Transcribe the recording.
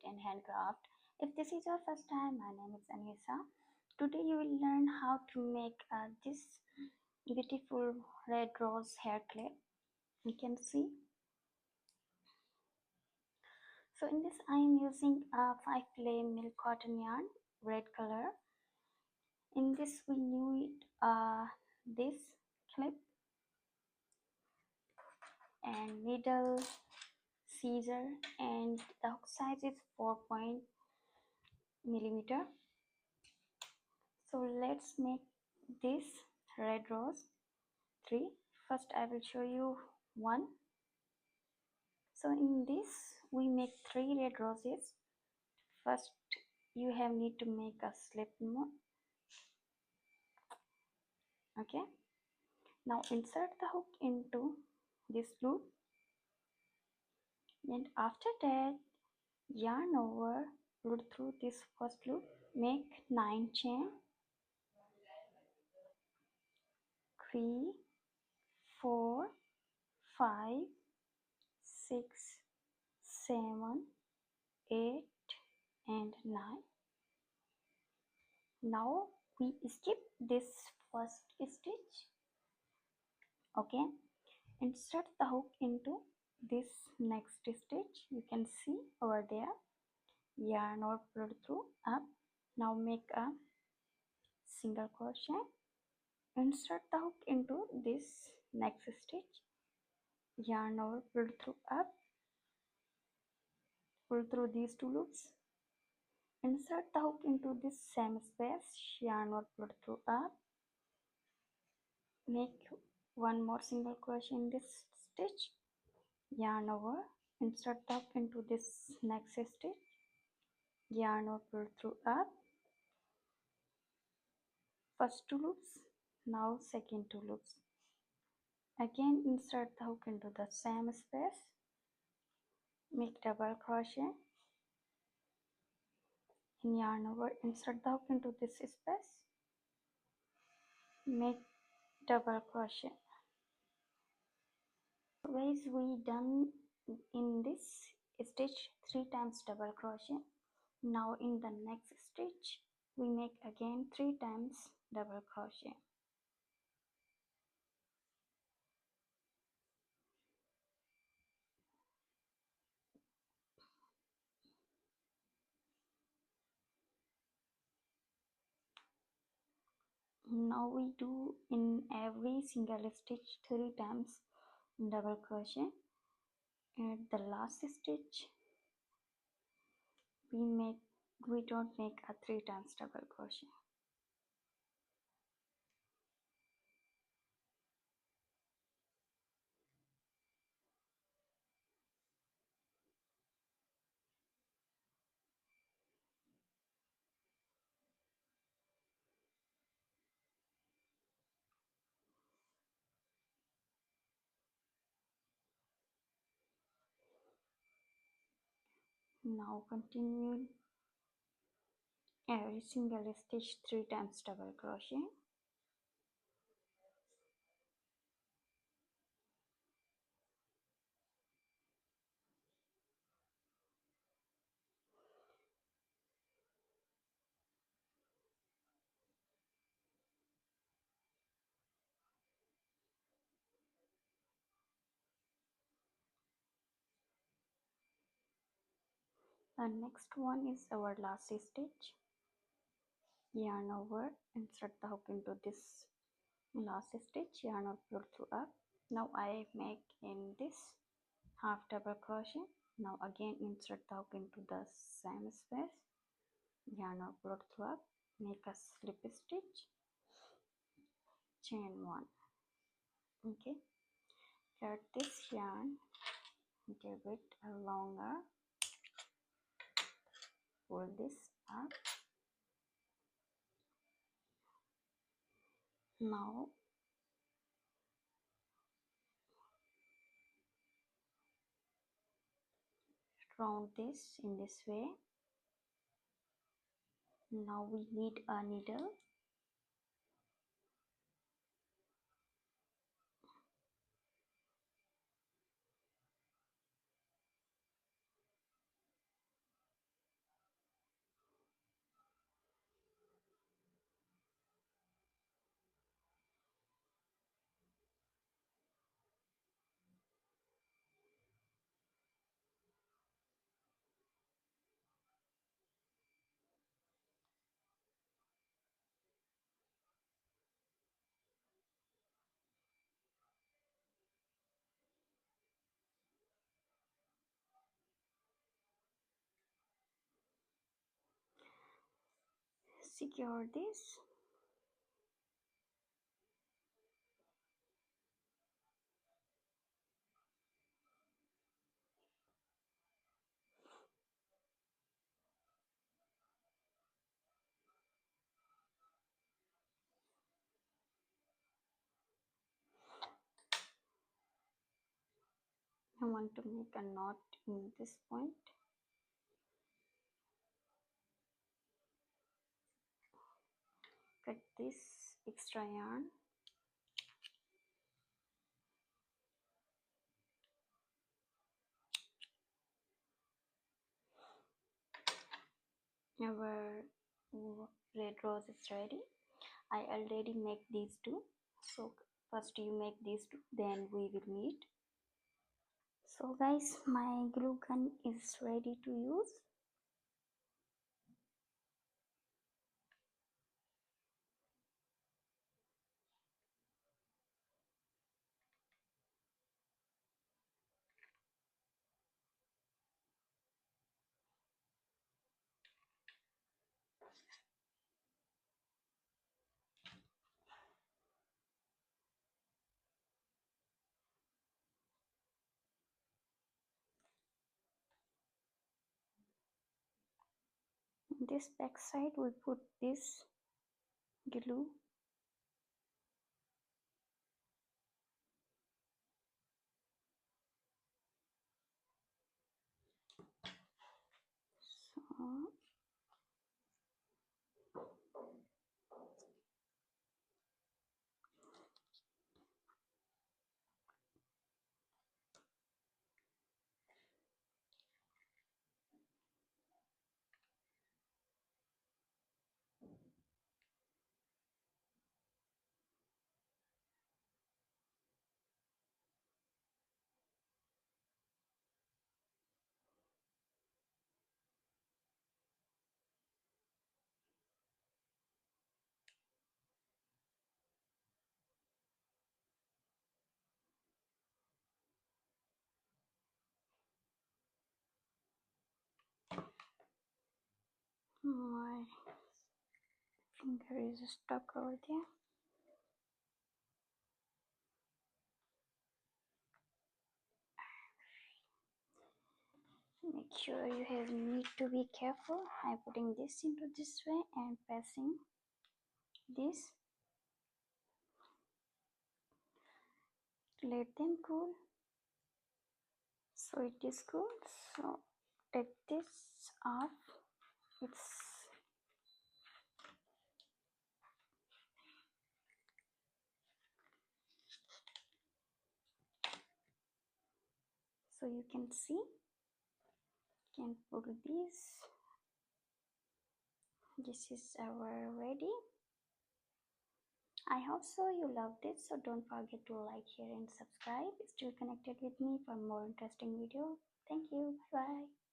Handmade and Handcraft. If this is your first time, my name is Anisa. Today you will learn how to make this beautiful red rose hair clip. You can see. So in this I am using a 5 play milk cotton yarn, red color. In this we need this clip and needle, scissor, and the hook size is 4 millimeter. So let's make this red rose 3. First I will show you 1. So in this we make 3 red roses. First you have need to make a slip knot. Okay, now insert the hook into this loop, and after that yarn over, pull through this first loop, make 9 chain, 3, 4, 5, 6, 7, 8 and 9. Now we skip this first stitch. Okay, insert the hook into this next stitch. You can see over there, yarn or pull through up. Now make a single crochet, insert the hook into this next stitch, yarn over, pull through up, pull through these 2 loops, insert the hook into this same space, yarn or pull through up, make 1 more single crochet in this stitch, yarn over, insert the hook into this next stitch, yarn or pull through up, first 2 loops, now second 2 loops, again insert the hook into the same space, make double crochet, and yarn over, insert the hook into this space, make double crochet. Guys, we done in this stitch 3 times double crochet. Now in the next stitch we make again 3 times double crochet. Now we do in every single stitch 3 times double crochet. At the last stitch we don't make a 3 times double crochet. Now continue every single stitch 3 times double crochet. The next one is our last stitch, yarn over, insert the hook into this last stitch, yarn over, pull through up. Now I make in this half double crochet. Now again insert the hook into the same space, yarn over, pull through up, make a slip stitch, chain 1. Okay, cut this yarn, give it a longer, pull this up. Now round this in this way. Now we need a needle. secure this. I want to make a knot in this point. Cut this extra yarn. Our red rose is ready. I already make these two. So first you make these two, then we will meet. So guys, my glue gun is ready to use. In this back side we put this glue. So my finger is stuck over there. Make sure you need to be careful. I'm putting this into this way and passing this. Let them cool. So it is cool. So take this off. It's so you can see. Can pull this. This is our ready. I hope so you loved it. So don't forget to like, share and subscribe. Stay connected with me for more interesting video. Thank you. Bye bye.